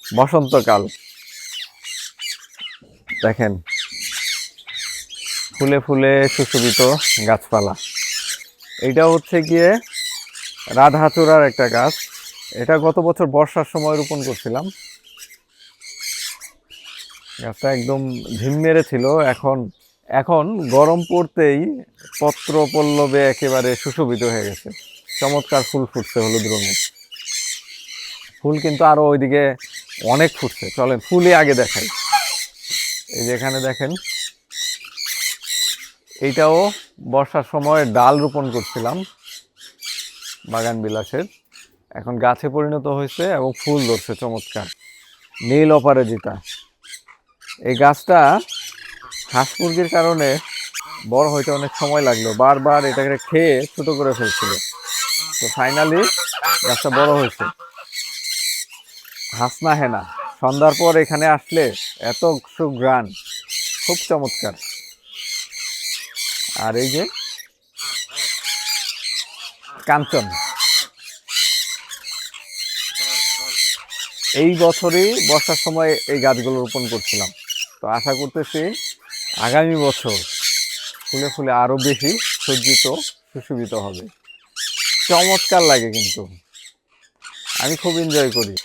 বসন্তকাল দেখেন, ফুলে ফুলে সুশোভিত গাছপালা। এইটা হচ্ছে গিয়ে রাধাচূড়ার একটা গাছ। এটা গত বছর বর্ষার সময় রোপণ করছিলাম। গাছটা একদম ঝিম মেরেছিল। এখন এখন গরম পড়তেই পত্র পল্লবে একেবারে সুশোভিত হয়ে গেছে। চমৎকার ফুল ফুটছে হলুদ রঙের। ফুল কিন্তু আরো ওইদিকে অনেক ফুটছে। চলেন ফুলই আগে দেখাই। এই যে এখানে দেখেন, এইটাও বর্ষার সময় ডাল রোপণ করছিলাম বাগান বিলাসের। এখন গাছে পরিণত হয়েছে এবং ফুল ধরছে চমৎকার। নীল অপরাজিতা, এই গাছটা হাঁস মুরগির কারণে বড় হইতে অনেক সময় লাগলো। বারবার এটাকে খেয়ে ছোট করে ফেলছিল, তো ফাইনালি গাছটা বড় হয়েছে। হাসনা হেনা, সন্ধ্যার পর এখানে আসলে এত সুঘ্রাণ, খুব চমৎকার। আর এই যে কাঞ্চন, এই বছরই বর্ষার সময় এই গাছগুলো রোপণ করছিলাম। তো আশা করতেছি আগামী বছর ফুলে ফুলে আরো বেশি সজ্জিত সুশোভিত হবে। চমৎকার লাগে, কিন্তু আমি খুব এনজয় করি।